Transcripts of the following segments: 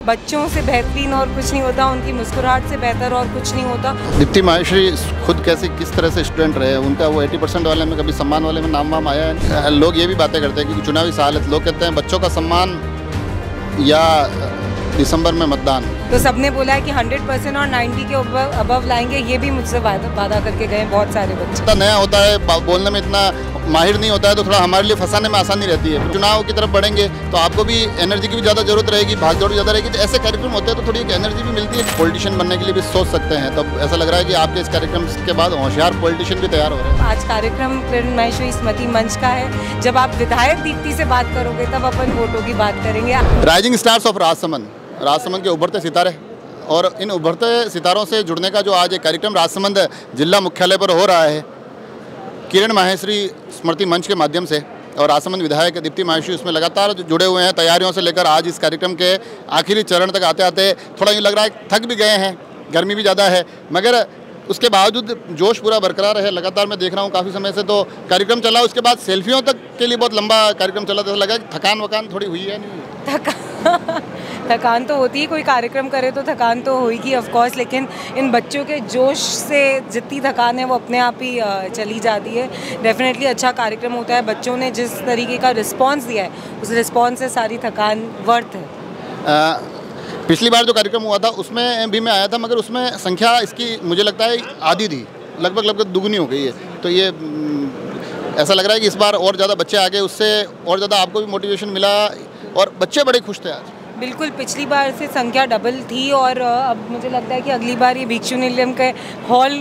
बच्चों से बेहतरीन और कुछ नहीं होता, उनकी मुस्कुराहट से बेहतर और कुछ नहीं होता। दीप्ति माहेश्वरी खुद कैसे किस तरह से स्टूडेंट रहे, उनका वो 80% वाले में कभी सम्मान वाले में नाम वाम आया है। लोग ये भी बातें करते हैं कि चुनावी साल है, लोग कहते हैं बच्चों का सम्मान या दिसंबर में मतदान। तो सबने बोला है कि 100% और 90 के अबव लाएंगे, ये भी मुझसे वादा करके गए बहुत सारे बच्चे। इतना नया होता है, बोलने में इतना माहिर नहीं होता है, तो थोड़ा हमारे लिए फंसाने में आसानी रहती है। चुनाव की तरफ बढ़ेंगे तो आपको भी एनर्जी की भी ज़्यादा जरूरत रहेगी, भागदौड़ ज़्यादा रहेगी, तो ऐसे कार्यक्रम होते हैं तो थोड़ी एक एनर्जी भी मिलती है। पॉलिटिशियन बनने के लिए भी सोच सकते हैं, तब ऐसा लग रहा है कि आपके इस कार्यक्रम के बाद होशियार पॉलिटिशियन भी तैयार हो रहे हैं। आज कार्यक्रम किरण माहेश्वरी स्मृति मंच का है। जब आप विधायक दीप्ति से बात करोगे तब अपन वोटों की बात करेंगे। राइजिंग स्टार्स ऑफ राजसमंद के उभरते सितारे, और इन उभरते सितारों से जुड़ने का जो आज एक कार्यक्रम राजसमंद जिला मुख्यालय पर हो रहा है, किरण माहेश्वरी स्मृति मंच के माध्यम से, और राजसमंद विधायक दीप्ति माहेश्वरी उसमें लगातार जुड़े हुए हैं। तैयारियों से लेकर आज इस कार्यक्रम के आखिरी चरण तक आते आते थोड़ा यूँ लग रहा है थक भी गए हैं, गर्मी भी ज़्यादा है, मगर उसके बावजूद जोश पूरा बरकरार है। लगातार मैं देख रहा हूँ काफ़ी समय से तो कार्यक्रम चला, उसके बाद सेल्फियों तक के लिए बहुत लंबा कार्यक्रम चला, तो लगा थकान वकान थोड़ी हुई है नहीं? थकान तो होती है, कोई कार्यक्रम करे तो थकान तो होगी ऑफ कोर्स, लेकिन इन बच्चों के जोश से जितनी थकान है वो अपने आप ही चली जाती है। डेफिनेटली अच्छा कार्यक्रम होता है, बच्चों ने जिस तरीके का रिस्पांस दिया है उस रिस्पांस से सारी थकान वर्थ है। पिछली बार जो कार्यक्रम हुआ था उसमें भी मैं आया था, मगर उसमें संख्या इसकी मुझे लगता है आधी थी, लगभग दुगनी हो गई है। तो ये ऐसा लग रहा है कि इस बार और ज़्यादा बच्चे आ गए, उससे और ज़्यादा आपको भी मोटिवेशन मिला और बच्चे बड़े खुश थे आज। बिल्कुल, पिछली बार से संख्या डबल थी और अब मुझे लगता है कि अगली बार ये भिक्षु निलयम के हॉल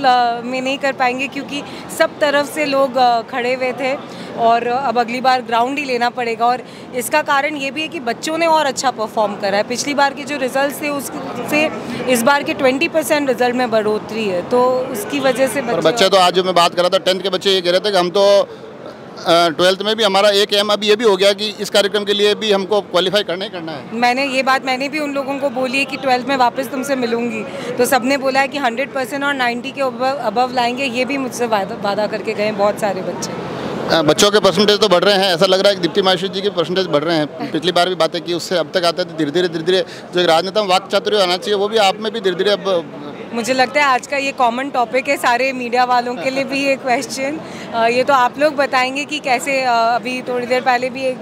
में नहीं कर पाएंगे, क्योंकि सब तरफ से लोग खड़े हुए थे और अब अगली बार ग्राउंड ही लेना पड़ेगा। और इसका कारण ये भी है कि बच्चों ने और अच्छा परफॉर्म करा है। पिछली बार के जो रिजल्ट थे उससे इस बार के 20% रिजल्ट में बढ़ोतरी है, तो उसकी वजह से बच्चे तो आज जो मैं बात कर रहा था 10th के बच्चे ये कह रहे थे कि हम तो 12th में भी हमारा एक एम अभी ये भी हो गया कि इस कार्यक्रम के लिए भी हमको क्वालिफाई करना ही करना है। मैंने भी उन लोगों को बोली है कि 12th में वापस तुमसे मिलूंगी, तो सबने बोला है कि 100% और 90 के अबव लाएंगे, ये भी मुझसे वादा करके गए बहुत सारे बच्चे। बच्चों के परसेंटेज तो बढ़ रहे हैं, ऐसा लग रहा है कि दीप्ति माहेश्वरी जी के परसेंटेज बढ़ रहे हैं। पिछली बार भी बातें की, उससे अब तक आते थे धीरे धीरे जो एक राजनेता में वाक चातुर्य आना चाहिए वो भी आप में भी धीरे धीरे अब। मुझे लगता है आज का ये कॉमन टॉपिक है सारे मीडिया वालों के लिए भी ये क्वेश्चन। ये तो आप लोग बताएंगे कि कैसे, अभी थोड़ी देर पहले भी एक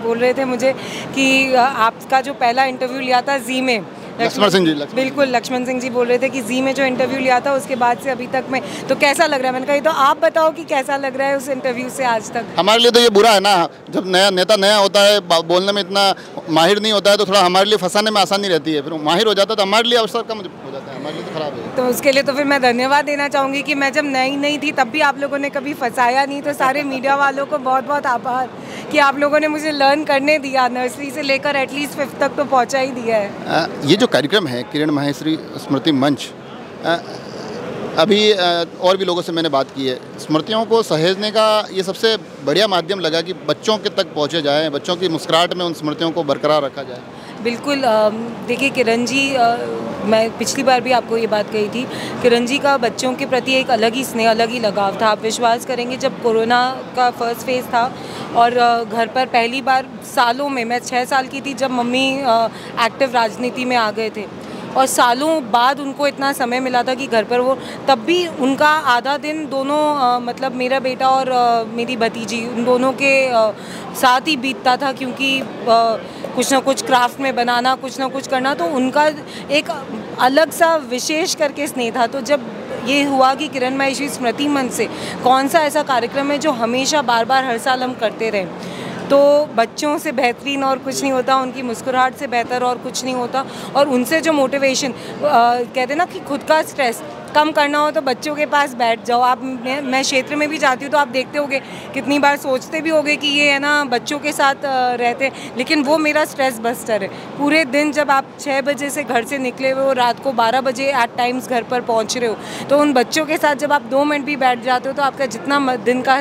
बोल रहे थे मुझे कि आपका जो पहला इंटरव्यू लिया था जी में, लक्ष्मण सिंह जी, बिल्कुल लक्ष्मण सिंह जी बोल रहे थे कि जी में जो इंटरव्यू लिया था उसके बाद से अभी तक में तो कैसा लग रहा है। मैंने कहा ये तो आप बताओ कि कैसा लग रहा है उस इंटरव्यू से आज तक। हमारे लिए तो ये बुरा है ना, जब नया नेता नया होता है, बोलने में इतना माहिर नहीं होता है, तो थोड़ा हमारे लिए फंसाने में आसानी रहती है। फिर माहिर हो जाता है तो हमारे लिए अवसर कम हो जाता है, हमारे लिए तो खराब है। तो उसके लिए तो फिर मैं धन्यवाद देना चाहूँगी कि मैं जब नई थी तब भी आप लोगों ने कभी फंसाया नहीं, तो सारे मीडिया वालों को बहुत बहुत आभार कि आप लोगों ने मुझे लर्न करने दिया, नर्सरी से लेकर एटलीस्ट 5th तक तो पहुँचा ही दिया है। ये जो कार्यक्रम है किरण माहेश्वरी स्मृति मंच, अभी और भी लोगों से मैंने बात की है, स्मृतियों को सहेजने का ये सबसे बढ़िया माध्यम लगा कि बच्चों के तक पहुँचे जाए, बच्चों की मुस्कुराहट में उन स्मृतियों को बरकरार रखा जाए। बिल्कुल, देखिए किरण जी, मैं पिछली बार भी आपको ये बात कही थी, किरण जी का बच्चों के प्रति एक अलग ही स्नेह, अलग ही लगाव था। आप विश्वास करेंगे, जब कोरोना का फर्स्ट फेज़ था और घर पर पहली बार सालों में, मैं 6 साल की थी जब मम्मी एक्टिव राजनीति में आ गए थे, और सालों बाद उनको इतना समय मिला था कि घर पर वो, तब भी उनका आधा दिन दोनों मतलब मेरा बेटा और मेरी भतीजी, उन दोनों के साथ ही बीतता था, क्योंकि कुछ ना कुछ क्राफ्ट में बनाना, कुछ ना कुछ करना, तो उनका एक अलग सा विशेष करके स्नेह था। तो जब ये हुआ कि किरण माहेश्वरी स्मृति मंच से कौन सा ऐसा कार्यक्रम है जो हमेशा बार बार हर साल हम करते रहें, तो बच्चों से बेहतरीन और कुछ नहीं होता, उनकी मुस्कुराहट से बेहतर और कुछ नहीं होता, और उनसे जो मोटिवेशन, कहते हैं ना कि खुद का स्ट्रेस कम करना हो तो बच्चों के पास बैठ जाओ। आप, मैं क्षेत्र में भी जाती हूँ तो आप देखते होगे कितनी बार सोचते भी होगे कि ये है ना बच्चों के साथ रहते, लेकिन वो मेरा स्ट्रेस बस्टर है। पूरे दिन जब आप 6 बजे से घर से निकले हुए हो, रात को 12 बजे एट टाइम्स घर पर पहुँच रहे हो, तो उन बच्चों के साथ जब आप 2 मिनट भी बैठ जाते हो तो आपका जितना दिन का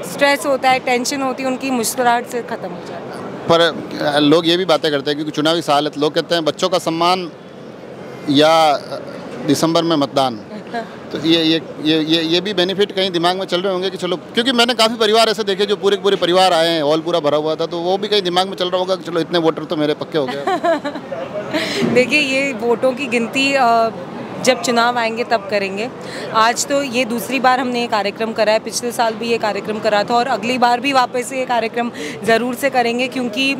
स्ट्रेस होता है, टेंशन होती है, उनकी मुस्कुराहट से ख़त्म हो जाता है। पर लोग ये भी बातें करते हैं क्योंकि चुनावी साल है, लोग कहते हैं बच्चों का सम्मान या दिसंबर में मतदान। तो ये भी बेनिफिट कहीं दिमाग में चल रहे होंगे कि चलो, क्योंकि मैंने काफ़ी परिवार ऐसे देखे जो पूरे परिवार आए हैं, हॉल पूरा भरा हुआ था, तो वो भी कहीं दिमाग में चल रहा होगा कि चलो इतने वोटर तो मेरे पक्के हो गए। देखिए, ये वोटों की गिनती जब चुनाव आएंगे तब करेंगे। आज तो ये दूसरी बार हमने ये कार्यक्रम करा है, पिछले साल भी ये कार्यक्रम करा था और अगली बार भी वापस से ये कार्यक्रम ज़रूर से करेंगे, क्योंकि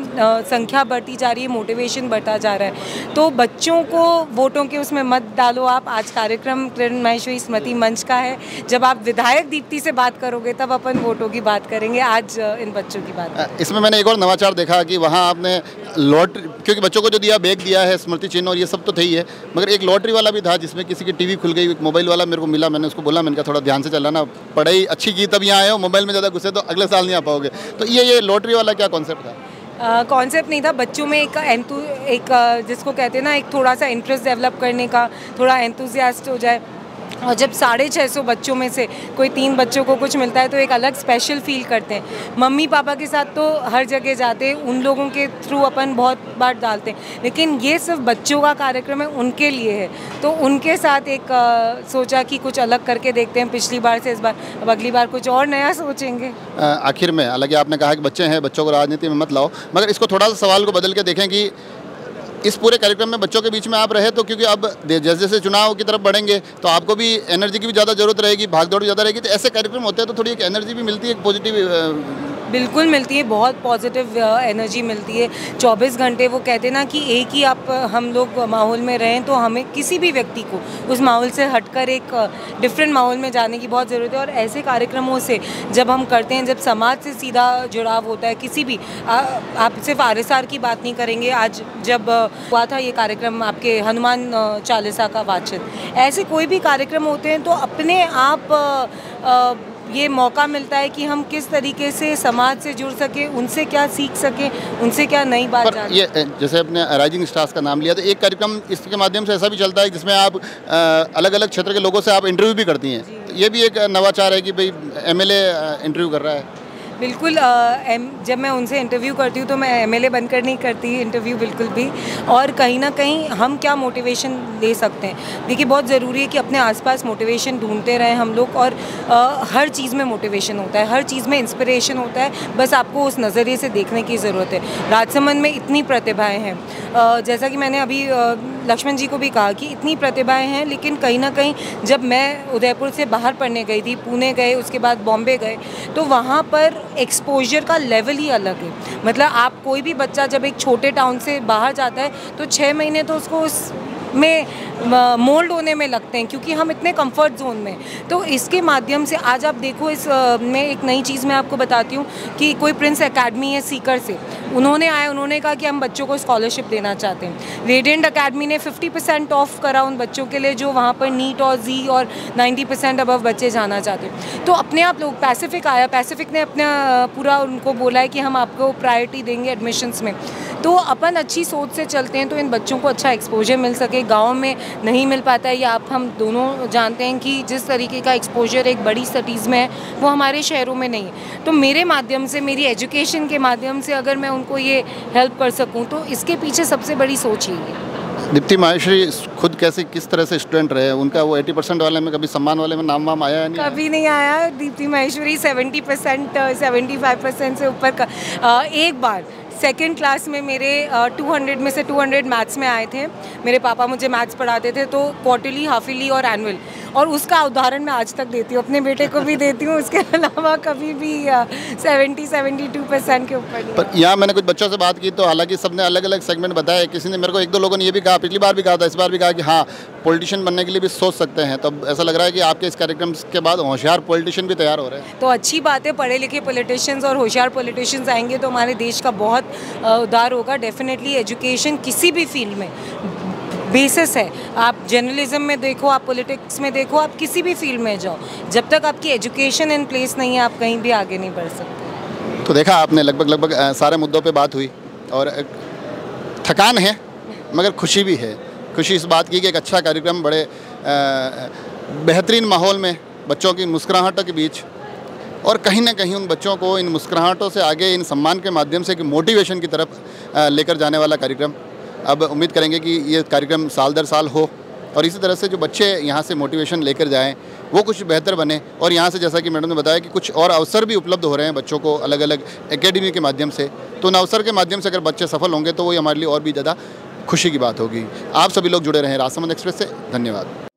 संख्या बढ़ती जा रही है, मोटिवेशन बढ़ता जा रहा है। तो बच्चों को वोटों के उसमें मत डालो आप। आज कार्यक्रम किरण माहेश्वरी स्मृति मंच का है, जब आप विधायक दीप्ति से बात करोगे तब अपन वोटों की बात करेंगे। आज इन बच्चों की बात। इसमें मैंने एक और नवाचार देखा कि वहाँ आपने लॉटरी, क्योंकि बच्चों को जो दिया, बैग दिया है, स्मृति चिन्ह और ये सब तो थे ही है, मगर एक लॉटरी वाला भी था जिसमें किसी की टीवी खुल गई, मोबाइल वाला मेरे को मिला। मैंने उसको बोला, मैंने कहा थोड़ा ध्यान से चलाना, पढ़ाई अच्छी की तब यहाँ आए हो, मोबाइल में ज़्यादा घुसे तो अगले साल नहीं आ पाओगे। तो ये लॉटरी वाला क्या कॉन्सेप्ट था? कॉन्सेप्ट नहीं था, बच्चों में एक जिसको कहते हैं ना, एक थोड़ा सा इंटरेस्ट डेवलप करने का, थोड़ा एंथुजियास्ट हो जाए। और जब 650 बच्चों में से कोई 3 बच्चों को कुछ मिलता है तो एक अलग स्पेशल फील करते हैं। मम्मी पापा के साथ तो हर जगह जाते हैं, उन लोगों के थ्रू अपन बहुत बार डालते हैं, लेकिन ये सिर्फ बच्चों का कार्यक्रम है, उनके लिए है। तो उनके साथ एक सोचा कि कुछ अलग करके देखते हैं पिछली बार से इस बार, अब अगली बार कुछ और नया सोचेंगे। आखिर में, हालांकि आपने कहा कि बच्चे हैं, बच्चों को राजनीति में मत लाओ, मगर इसको थोड़ा सा सवाल को बदल के देखें कि इस पूरे कार्यक्रम में बच्चों के बीच में आप रहे, तो क्योंकि अब जैसे जैसे चुनाव की तरफ बढ़ेंगे तो आपको भी एनर्जी की भी ज़्यादा जरूरत रहेगी, भागदौड़ भी ज़्यादा रहेगी, तो ऐसे कार्यक्रम होते हैं तो थोड़ी एक एनर्जी भी मिलती है, एक पॉजिटिव। बिल्कुल मिलती है, बहुत पॉजिटिव एनर्जी मिलती है। 24 घंटे वो कहते हैं ना कि एक ही आप हम लोग माहौल में रहें, तो हमें किसी भी व्यक्ति को उस माहौल से हटकर एक डिफरेंट माहौल में जाने की बहुत ज़रूरत है। और ऐसे कार्यक्रमों से जब हम करते हैं, जब समाज से सीधा जुड़ाव होता है, किसी भी आप सिर्फ RSR की बात नहीं करेंगे। आज जब हुआ था ये कार्यक्रम आपके हनुमान चालीसा का वाचन, ऐसे कोई भी कार्यक्रम होते हैं तो अपने आप ये मौका मिलता है कि हम किस तरीके से समाज से जुड़ सके, उनसे क्या सीख सके, उनसे क्या नई बात जाने। ये जैसे अपने राइजिंग स्टार्स का नाम लिया, तो एक कार्यक्रम इसके माध्यम से ऐसा भी चलता है जिसमें आप अलग अलग क्षेत्र के लोगों से आप इंटरव्यू भी करती हैं। तो ये भी एक नवाचार है कि भाई MLA इंटरव्यू कर रहा है। बिल्कुल, जब मैं उनसे इंटरव्यू करती हूँ तो मैं MLA बनकर नहीं करती इंटरव्यू बिल्कुल भी। और कहीं ना कहीं हम क्या मोटिवेशन ले सकते हैं, देखिए बहुत ज़रूरी है कि अपने आसपास मोटिवेशन ढूंढते रहें हम लोग। और हर चीज़ में मोटिवेशन होता है, हर चीज़ में इंस्पिरेशन होता है, बस आपको उस नज़रिए से देखने की ज़रूरत है। राजसमंद में इतनी प्रतिभाएँ हैं, जैसा कि मैंने अभी लक्ष्मण जी को भी कहा कि इतनी प्रतिभाएँ हैं, लेकिन कहीं ना कहीं जब मैं उदयपुर से बाहर पढ़ने गई थी, पुणे गए, उसके बाद बॉम्बे गए, तो वहाँ पर एक्सपोजर का लेवल ही अलग है। मतलब आप कोई भी बच्चा जब एक छोटे टाउन से बाहर जाता है तो 6 महीने तो उसको उसमें मोल्ड होने में लगते हैं, क्योंकि हम इतने कंफर्ट जोन में। तो इसके माध्यम से आज आप देखो, इस में एक नई चीज़ मैं आपको बताती हूँ कि कोई प्रिंस एकेडमी है सीकर से, उन्होंने कहा कि हम बच्चों को स्कॉलरशिप देना चाहते हैं। रेडिएंट एकेडमी ने 50% ऑफ करा उन बच्चों के लिए जो वहाँ पर नीट और जी और 90% अबव बच्चे जाना चाहते हैं। तो अपने आप लोग पैसिफिक आया, पैसिफिक ने अपना पूरा उनको बोला है कि हम आपको प्रायोरिटी देंगे एडमिशन्स में। तो अपन अच्छी सोच से चलते हैं तो इन बच्चों को अच्छा एक्सपोजर मिल सके। गाँव में नहीं मिल पाता है, या आप हम दोनों जानते हैं कि जिस तरीके का एक्सपोजर एक बड़ी सिटीज़ में है वो हमारे शहरों में नहीं है। तो मेरे माध्यम से, मेरी एजुकेशन के माध्यम से अगर मैं उनको ये हेल्प कर सकूं, तो इसके पीछे सबसे बड़ी सोच ही है। दीप्ति माहेश्वरी खुद कैसे, किस तरह से स्टूडेंट रहे, उनका वो 80% वाले में कभी सम्मान वाले में नाम वाम आया है? नहीं, कभी नहीं आया। दीप्ति माहेश्वरी 70% 75% से ऊपर एक बार सेकंड क्लास में मेरे 200 में से 200 मैथ्स में आए थे। मेरे पापा मुझे मैथ्स पढ़ाते थे, तो क्वार्टरली, हाफ ईयरली और एनुअल, और उसका उदाहरण मैं आज तक देती हूँ, अपने बेटे को भी देती हूँ। उसके अलावा कभी भी 70-72% के ऊपर नहीं। पर यहाँ मैंने कुछ बच्चों से बात की तो हालांकि सबने अलग अलग सेगमेंट बताया। किसी ने मेरे को, 1-2 लोगों ने ये भी कहा, पिछली बार भी कहा था, इस बार भी कहा कि हाँ, पॉलिटिशियन बनने के लिए भी सोच सकते हैं। तो ऐसा लग रहा है कि आपके इस कार्यक्रम के बाद होशियार पॉलिटिशियन भी तैयार हो रहे हैं। तो अच्छी बात है, पढ़े लिखे पॉलिटिशियंस और होशियार पॉलिटिशियंस आएंगे तो हमारे देश का बहुत उद्धार होगा। डेफिनेटली एजुकेशन किसी भी फील्ड में बेसिस है। आप जर्नलिज्म में देखो, आप पॉलिटिक्स में देखो, आप किसी भी फील्ड में जाओ, जब तक आपकी एजुकेशन इन प्लेस नहीं है आप कहीं भी आगे नहीं बढ़ सकते। तो देखा आपने, लगभग सारे मुद्दों पे बात हुई और थकान है मगर खुशी भी है। खुशी इस बात की कि एक अच्छा कार्यक्रम बड़े बेहतरीन माहौल में, बच्चों की मुस्कुराहटों के बीच, और कहीं ना कहीं उन बच्चों को इन मुस्कुराहटों से आगे, इन सम्मान के माध्यम से, कि मोटिवेशन की तरफ लेकर जाने वाला कार्यक्रम। अब उम्मीद करेंगे कि ये कार्यक्रम साल दर साल हो और इसी तरह से जो बच्चे यहाँ से मोटिवेशन लेकर जाएं वो कुछ बेहतर बने। और यहाँ से जैसा कि मैडम ने बताया कि कुछ और अवसर भी उपलब्ध हो रहे हैं बच्चों को अलग अलग एकेडमी के माध्यम से, तो उन अवसर के माध्यम से अगर बच्चे सफल होंगे तो वही हमारे लिए और भी ज़्यादा खुशी की बात होगी। आप सभी लोग जुड़े रहें राजसमंद एक्सप्रेस से। धन्यवाद।